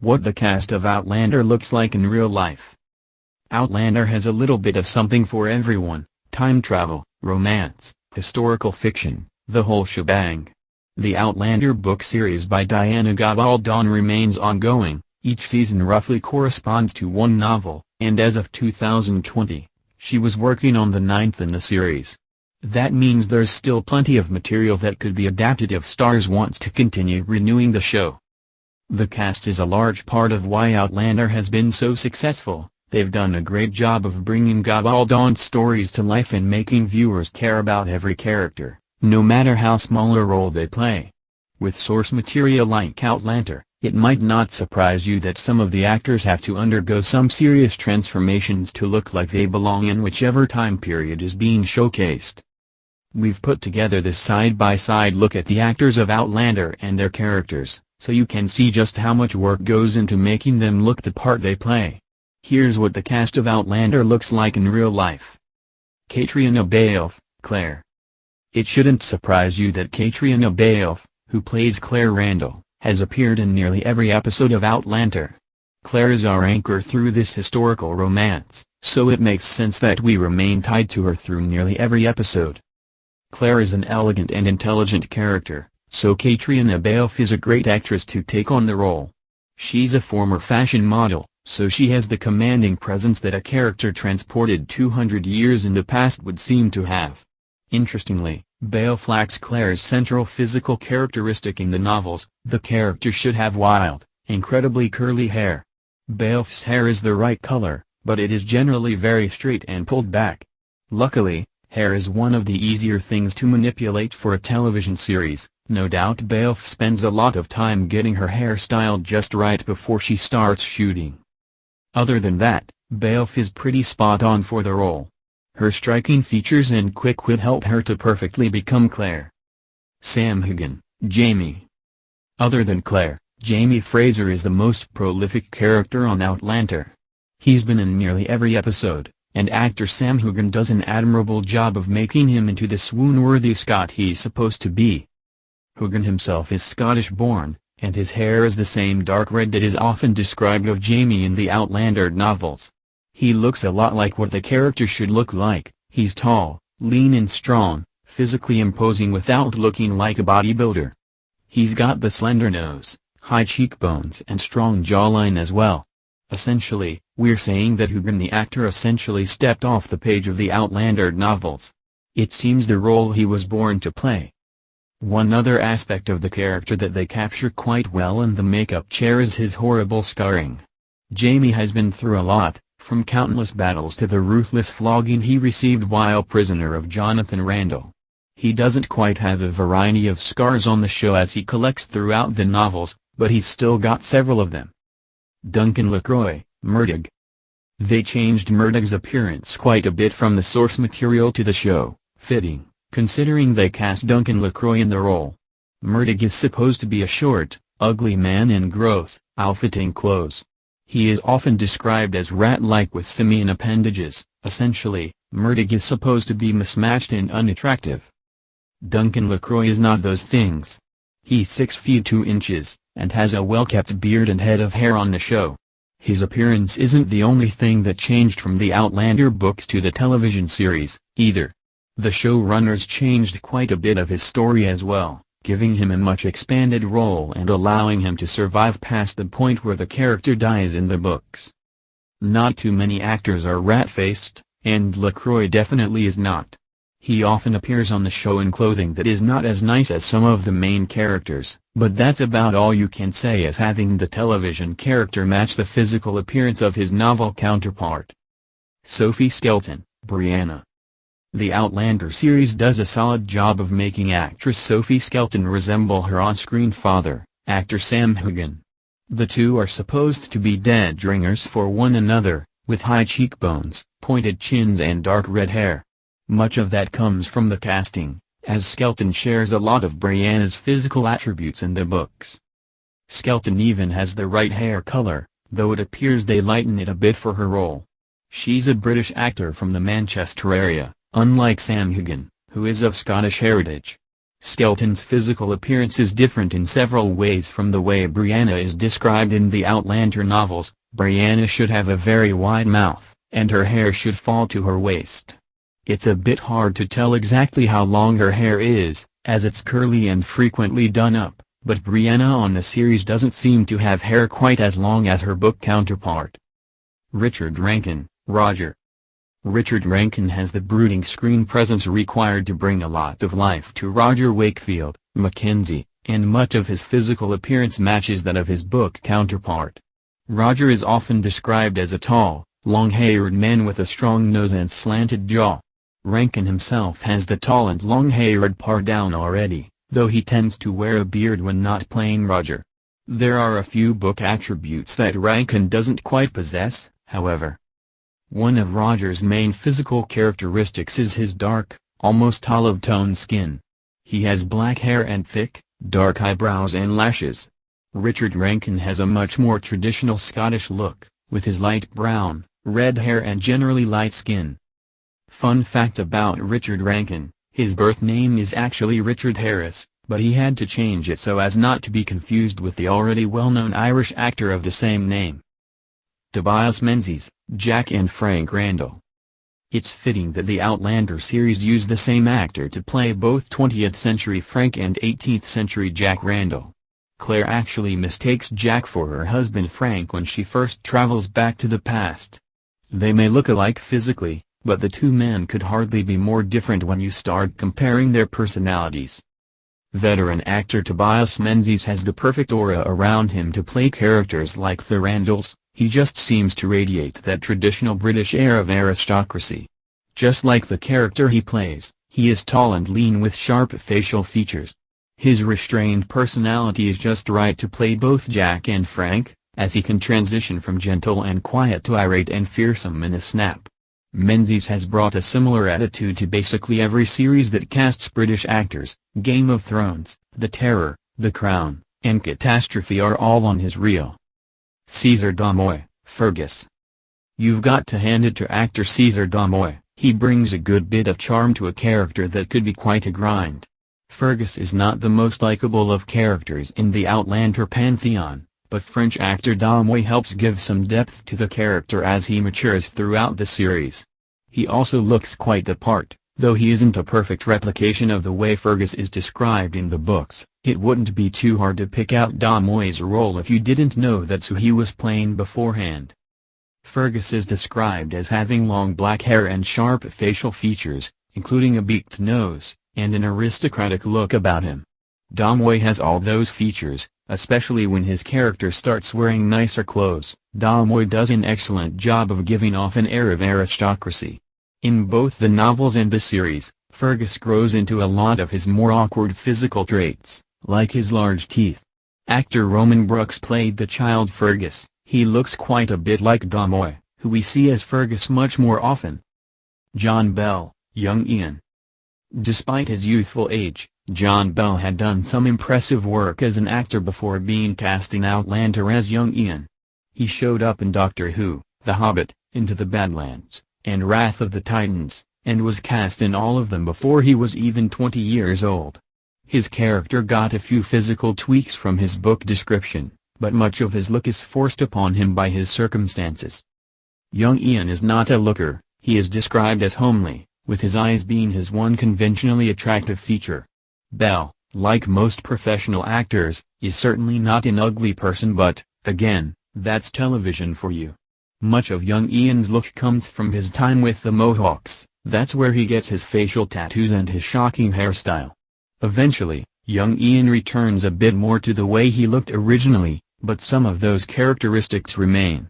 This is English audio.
What the cast of Outlander looks like in real life. Outlander has a little bit of something for everyone: time travel, romance, historical fiction, the whole shebang. The Outlander book series by Diana Gabaldon remains ongoing. Each season roughly corresponds to one novel, and as of 2020, she was working on the 9th in the series. That means there's still plenty of material that could be adapted if Starz wants to continue renewing the show. The cast is a large part of why Outlander has been so successful. They've done a great job of bringing Gabaldon's stories to life and making viewers care about every character, no matter how small a role they play. With source material like Outlander, it might not surprise you that some of the actors have to undergo some serious transformations to look like they belong in whichever time period is being showcased. We've put together this side-by-side look at the actors of Outlander and their characters, so you can see just how much work goes into making them look the part they play. Here's what the cast of Outlander looks like in real life. Katrina Balfe, Claire. It shouldn't surprise you that Katrina Balfe, who plays Claire Randall, has appeared in nearly every episode of Outlander. Claire is our anchor through this historical romance, so it makes sense that we remain tied to her through nearly every episode. Claire is an elegant and intelligent character, so Katrina Balfe is a great actress to take on the role. She's a former fashion model, so she has the commanding presence that a character transported 200 years in the past would seem to have. Interestingly, Balfe lacks Claire's central physical characteristic in the novels. The character should have wild, incredibly curly hair. Balfe's hair is the right color, but it is generally very straight and pulled back. Luckily, hair is one of the easier things to manipulate for a television series. No doubt Balfe spends a lot of time getting her hair styled just right before she starts shooting. Other than that, Balfe is pretty spot on for the role. Her striking features and quick wit help her to perfectly become Claire. Sam Heughan, Jamie. Other than Claire, Jamie Fraser is the most prolific character on Outlander. He's been in nearly every episode, and actor Sam Heughan does an admirable job of making him into the swoon-worthy Scot he's supposed to be. Heughan himself is Scottish-born, and his hair is the same dark red that is often described of Jamie in the Outlander novels. He looks a lot like what the character should look like. He's tall, lean and strong, physically imposing without looking like a bodybuilder. He's got the slender nose, high cheekbones and strong jawline as well. Essentially, we're saying that Heughan the actor essentially stepped off the page of the Outlander novels. It seems the role he was born to play. One other aspect of the character that they capture quite well in the makeup chair is his horrible scarring. Jamie has been through a lot, from countless battles to the ruthless flogging he received while prisoner of Jonathan Randall. He doesn't quite have a variety of scars on the show as he collects throughout the novels, but he's still got several of them. Duncan LaCroix, Murdoch. They changed Murdoch's appearance quite a bit from the source material to the show, fitting, considering they cast Duncan LaCroix in the role. Murdoch is supposed to be a short, ugly man in gross, ill-fitting clothes. He is often described as rat-like with simian appendages. Essentially, Murdoch is supposed to be mismatched and unattractive. Duncan LaCroix is not those things. He's 6 feet 2 inches, and has a well-kept beard and head of hair on the show. His appearance isn't the only thing that changed from the Outlander books to the television series, either. The showrunners changed quite a bit of his story as well, giving him a much expanded role and allowing him to survive past the point where the character dies in the books. Not too many actors are rat-faced, and LaCroix definitely is not. He often appears on the show in clothing that is not as nice as some of the main characters, but that's about all you can say as having the television character match the physical appearance of his novel counterpart. Sophie Skelton, Brianna. The Outlander series does a solid job of making actress Sophie Skelton resemble her on-screen father, actor Sam Heughan. The two are supposed to be dead ringers for one another, with high cheekbones, pointed chins and dark red hair. Much of that comes from the casting, as Skelton shares a lot of Brianna's physical attributes in the books. Skelton even has the right hair color, though it appears they lighten it a bit for her role. She's a British actor from the Manchester area, unlike Sam Heughan, who is of Scottish heritage. Skelton's physical appearance is different in several ways from the way Brianna is described in the Outlander novels. Brianna should have a very wide mouth, and her hair should fall to her waist. It's a bit hard to tell exactly how long her hair is, as it's curly and frequently done up, but Brianna on the series doesn't seem to have hair quite as long as her book counterpart. Richard Rankin, Roger. Richard Rankin has the brooding screen presence required to bring a lot of life to Roger Wakefield, Mackenzie, and much of his physical appearance matches that of his book counterpart. Roger is often described as a tall, long-haired man with a strong nose and slanted jaw. Rankin himself has the tall and long-haired part down already, though he tends to wear a beard when not playing Roger. There are a few book attributes that Rankin doesn't quite possess, however. One of Roger's main physical characteristics is his dark, almost olive-toned skin. He has black hair and thick, dark eyebrows and lashes. Richard Rankin has a much more traditional Scottish look, with his light brown, red hair and generally light skin. Fun fact about Richard Rankin, his birth name is actually Richard Harris, but he had to change it so as not to be confused with the already well-known Irish actor of the same name. Tobias Menzies, Jack and Frank Randall. It's fitting that the Outlander series used the same actor to play both 20th century Frank and 18th century Jack Randall. Claire actually mistakes Jack for her husband Frank when she first travels back to the past. They may look alike physically, but the two men could hardly be more different when you start comparing their personalities. Veteran actor Tobias Menzies has the perfect aura around him to play characters like the Randalls. He just seems to radiate that traditional British air of aristocracy. Just like the character he plays, he is tall and lean with sharp facial features. His restrained personality is just right to play both Jack and Frank, as he can transition from gentle and quiet to irate and fearsome in a snap. Menzies has brought a similar attitude to basically every series that casts British actors. Game of Thrones, The Terror, The Crown, and Catastrophe are all on his reel. Cesar Damoy, Fergus. You've got to hand it to actor Cesar Damoy. He brings a good bit of charm to a character that could be quite a grind. Fergus is not the most likable of characters in the Outlander pantheon, but French actor Damoy helps give some depth to the character as he matures throughout the series. He also looks quite the part, though he isn't a perfect replication of the way Fergus is described in the books. It wouldn't be too hard to pick out Damoy's role if you didn't know that's who he was playing beforehand. Fergus is described as having long black hair and sharp facial features, including a beaked nose, and an aristocratic look about him. Damoy has all those features, especially when his character starts wearing nicer clothes. Damoy does an excellent job of giving off an air of aristocracy. In both the novels and the series, Fergus grows into a lot of his more awkward physical traits, like his large teeth. Actor Roman Brooks played the child Fergus. He looks quite a bit like Damoy, who we see as Fergus much more often. John Bell, young Ian. Despite his youthful age, John Bell had done some impressive work as an actor before being cast in Outlander as young Ian. He showed up in Doctor Who, The Hobbit, Into the Badlands, and Wrath of the Titans, and was cast in all of them before he was even 20 years old. His character got a few physical tweaks from his book description, but much of his look is forced upon him by his circumstances. Young Ian is not a looker. He is described as homely, with his eyes being his one conventionally attractive feature. Bell, like most professional actors, is certainly not an ugly person, but, again, that's television for you. Much of young Ian's look comes from his time with the Mohawks. That's where he gets his facial tattoos and his shocking hairstyle. Eventually, young Ian returns a bit more to the way he looked originally, but some of those characteristics remain.